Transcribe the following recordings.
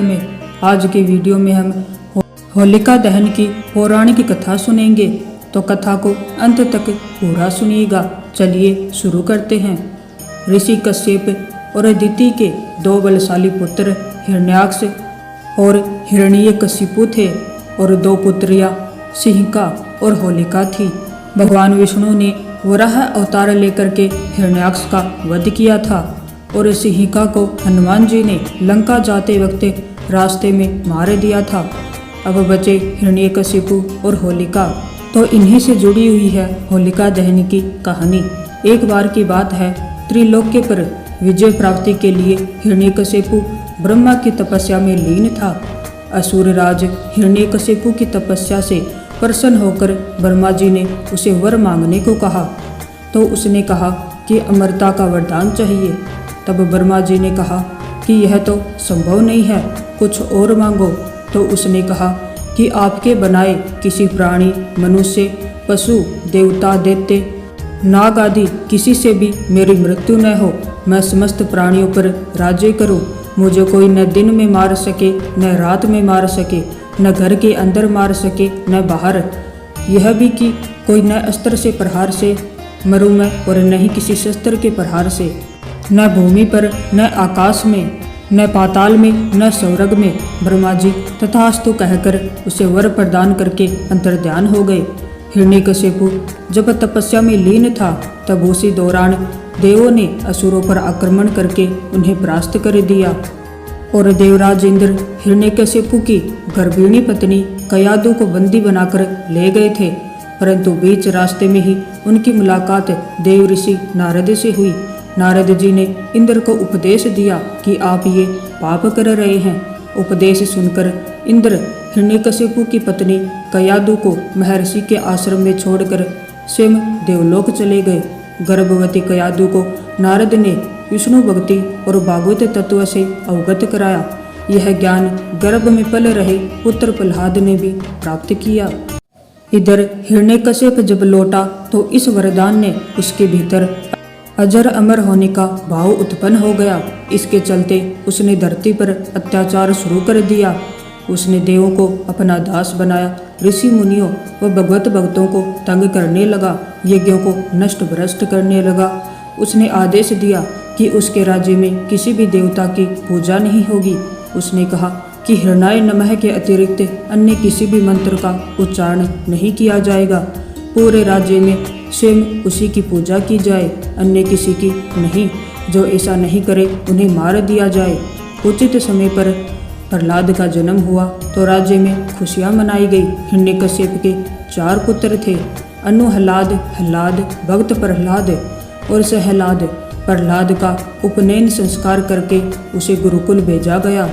में आज के वीडियो में हम होलिका दहन की पौराणिक कथा सुनेंगे, तो कथा को अंत तक पूरा सुनिएगा। चलिए शुरू करते हैं। ऋषि कश्यप और अदिति के दो बलशाली पुत्र हिरण्याक्ष और हिरण्यकशिपु थे और दो पुत्रियां सिंहिका और होलिका थी। भगवान विष्णु ने वराह अवतार लेकर के हिरण्याक्ष का वध किया था और सिंहिका को हनुमान जी ने लंका जाते वक्त रास्ते में मार दिया था। अब बचे हिरण्यकशिपु और होलिका, तो इन्हीं से जुड़ी हुई है होलिका दहन की कहानी। एक बार की बात है, त्रिलोक्य पर विजय प्राप्ति के लिए हिरण्यकशिपु ब्रह्मा की तपस्या में लीन था। असुर राज हिरण्यकशिपु की तपस्या से प्रसन्न होकर ब्रह्मा जी ने उसे वर मांगने को कहा, तो उसने कहा कि अमरता का वरदान चाहिए। तब ब्रह्मा जी ने कहा कि यह तो संभव नहीं है, कुछ और मांगो। तो उसने कहा कि आपके बनाए किसी प्राणी, मनुष्य, पशु, देवता, दैत्य, नाग आदि किसी से भी मेरी मृत्यु न हो। मैं समस्त प्राणियों पर राज्य करूं। मुझे कोई न दिन में मार सके, न रात में मार सके, न घर के अंदर मार सके, न बाहर। यह भी कि कोई न अस्त्र से प्रहार से मरूं मैं और न ही किसी शस्त्र के प्रहार से, न भूमि पर, न आकाश में, न पाताल में, न स्वर्ग में। ब्रह्मा जी तथास्तु कहकर उसे वर प्रदान करके अंतर्ध्यान हो गए। हिरण्यकशिपु जब तपस्या में लीन था, तब उसी दौरान देवों ने असुरों पर आक्रमण करके उन्हें परास्त कर दिया और देवराज इंद्र हिरण्यकशिपु की गर्भिणी पत्नी कयादु को बंदी बनाकर ले गए थे। परंतु बीच रास्ते में ही उनकी मुलाकात देव ऋषि नारद से हुई। नारद जी ने इंद्र को उपदेश दिया कि आप ये पाप कर रहे हैं। उपदेश सुनकर इंद्र हिरण्यकशिपु की पत्नी कयादु को महर्षि के आश्रम में छोड़कर स्वयं देवलोक चले गए। गर्भवती कयादु को नारद ने विष्णु भक्ति और भागवत तत्व से अवगत कराया। यह ज्ञान गर्भ में पल रहे पुत्र प्रहलाद ने भी प्राप्त किया। इधर हिरण्यकशिप जब लौटा तो इस वरदान ने उसके भीतर अजर अमर होने का भाव उत्पन्न हो गया। इसके चलते उसने धरती पर अत्याचार शुरू कर दिया। उसने देवों को अपना दास बनाया, ऋषि मुनियों व भगवत भक्तों को तंग करने लगा, यज्ञों को नष्ट भ्रष्ट करने लगा। उसने आदेश दिया कि उसके राज्य में किसी भी देवता की पूजा नहीं होगी। उसने कहा कि हिरणाय नमः के अतिरिक्त अन्य किसी भी मंत्र का उच्चारण नहीं किया जाएगा। पूरे राज्य में स्वयं उसी की पूजा की जाए, अन्य किसी की नहीं। जो ऐसा नहीं करे उन्हें मार दिया जाए। उचित समय पर प्रहलाद का जन्म हुआ तो राज्य में खुशियां मनाई गई। हिरण्यकशिप के 4 पुत्र थे, अनुहलाद, हलाद, भक्त प्रहलाद और सहलाद। प्रहलाद का उपनयन संस्कार करके उसे गुरुकुल भेजा गया।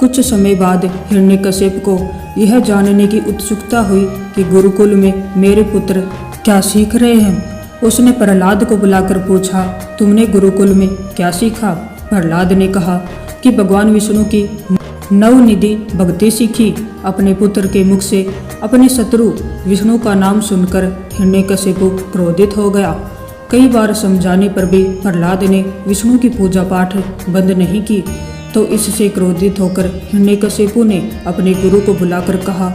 कुछ समय बाद हिरण्यकशिप को यह जानने की उत्सुकता हुई कि गुरुकुल में मेरे पुत्र क्या सीख रहे हैं। उसने प्रहलाद को बुलाकर पूछा, तुमने गुरुकुल में क्या सीखा? प्रहलाद ने कहा कि भगवान विष्णु की नवनिधि भक्ति सीखी। अपने पुत्र के मुख से अपने शत्रु विष्णु का नाम सुनकर हिरण्यकशिपु क्रोधित हो गया। कई बार समझाने पर भी प्रहलाद ने विष्णु की पूजा पाठ बंद नहीं की, तो इससे क्रोधित होकर हिरण्यकशिपु ने अपने गुरु को बुलाकर कहा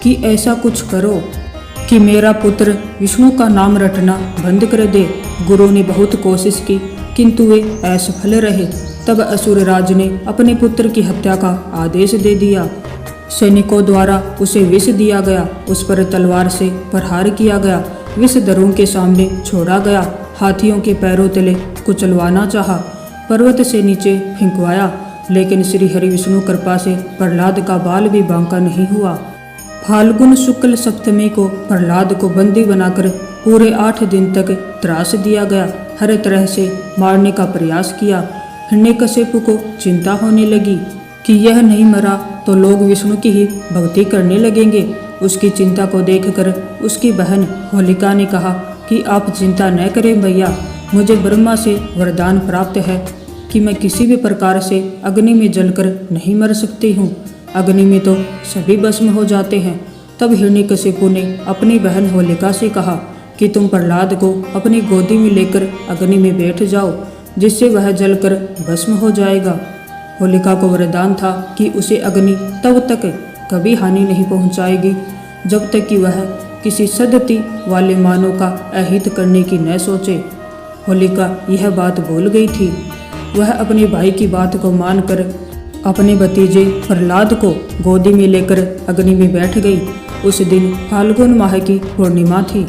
कि ऐसा कुछ करो कि मेरा पुत्र विष्णु का नाम रटना बंद कर दे। गुरु ने बहुत कोशिश की, किंतु वे असफल रहे। तब असुर राज ने अपने पुत्र की हत्या का आदेश दे दिया। सैनिकों द्वारा उसे विष दिया गया, उस पर तलवार से प्रहार किया गया, विष दरों के सामने छोड़ा गया, हाथियों के पैरों तले कुचलवाना चाहा, पर्वत से नीचे फेंकवाया, लेकिन श्री हरि विष्णु कृपा से प्रहलाद का बाल भी बांका नहीं हुआ। फाल्गुन शुक्ल सप्तमी को प्रहलाद को बंदी बनाकर पूरे 8 दिन तक त्रास दिया गया। हर तरह से मारने का प्रयास किया। हिरण्यकशिपु को चिंता होने लगी कि यह नहीं मरा तो लोग विष्णु की ही भक्ति करने लगेंगे। उसकी चिंता को देखकर उसकी बहन होलिका ने कहा कि आप चिंता न करें भैया, मुझे ब्रह्मा से वरदान प्राप्त है कि मैं किसी भी प्रकार से अग्नि में जलकर नहीं मर सकती हूँ। अग्नि में तो सभी भस्म हो जाते हैं। तब हिरण्यकशिपु ने अपनी बहन होलिका से कहा कि तुम प्रहलाद को अपनी गोदी में लेकर अग्नि में बैठ जाओ, जिससे वह जलकर भस्म हो जाएगा। होलिका को वरदान था कि उसे अग्नि तब तक कभी हानि नहीं पहुंचाएगी जब तक कि वह किसी सदती वाले मानव का अहित करने की न सोचे। होलिका यह बात भूल गई थी। वह अपने भाई की बात को मानकर अपने भतीजे प्रहलाद को गोदी में लेकर अग्नि में बैठ गई। उस दिन फाल्गुन माह की पूर्णिमा थी।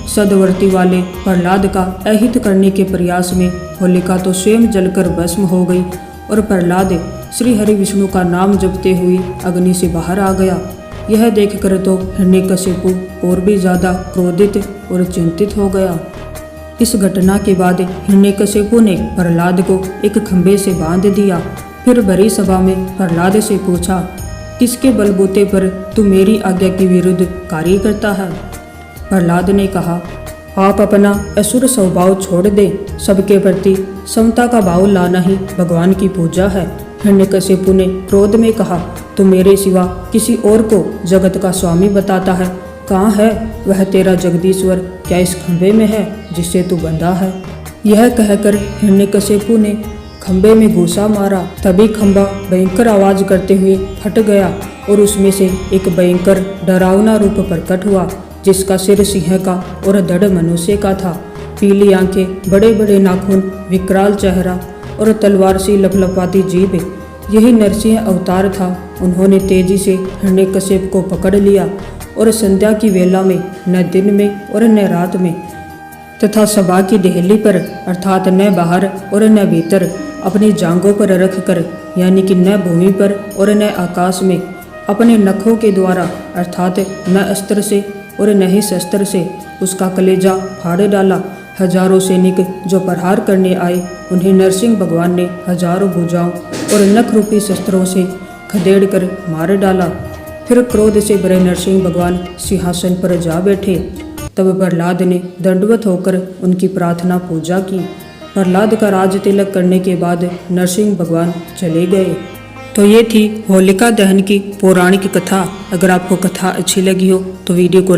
सदवर्ती वाले प्रहलाद का अहित करने के प्रयास में होलिका तो स्वयं जलकर भस्म हो गई और प्रहलाद श्री हरि विष्णु का नाम जपते हुए अग्नि से बाहर आ गया। यह देखकर तो हिरण्यकशिपु और भी ज्यादा क्रोधित और चिंतित हो गया। इस घटना के बाद हिरण्यकशिपु ने प्रहलाद को एक खंभे से बांध दिया। फिर भरी सभा में प्रहलाद से पूछा, किसके बलबूते पर तू मेरी आज्ञा के विरुद्ध कार्य करता है? प्रहलाद ने कहा, आप अपना असुर स्वभाव छोड़ दे। सबके प्रति समता का भाव लाना ही भगवान की पूजा है। हिरण्यकशिपु ने क्रोध में कहा, तू मेरे सिवा किसी और को जगत का स्वामी बताता है। कहाँ है वह तेरा जगदीश्वर? क्या इस खंभे में है जिससे तू बंधा है? यह कहकर हिरण्यकशिपु ने खंभे में घूसा मारा। तभी खंभा भयंकर आवाज करते हुए फट गया और उसमें से एक भयंकर डरावना रूप प्रकट हुआ, जिसका सिर सिंह का और धड़ मनुष्य का था। पीली आंखें, बड़े बड़े नाखून, विकराल चेहरा और तलवार सी लपलपाती जीभ, यही नरसिंह अवतार था। उन्होंने तेजी से हिरण्यकशिपु को पकड़ लिया और संध्या की वेला में, न दिन में और न रात में, तथा सभा की देहली पर अर्थात न बाहर और न भीतर, अपनी जांघों पर रख कर, यानी कि न भूमि पर और न आकाश में, अपने नखों के द्वारा अर्थात न अस्त्र से और न ही शस्त्र से उसका कलेजा फाड़ डाला। हजारों सैनिक जो प्रहार करने आए, उन्हें नरसिंह भगवान ने हजारों भुजाओं और नख रूपी शस्त्रों से खदेड़ कर मार डाला। फिर क्रोध से भरे नरसिंह भगवान सिंहासन पर जा बैठे। तब प्रहलाद ने दंडवत होकर उनकी प्रार्थना पूजा की। प्रहलाद का राज तिलक करने के बाद नरसिंह भगवान चले गए। तो ये थी होलिका दहन की पौराणिक कथा। अगर आपको कथा अच्छी लगी हो तो वीडियो को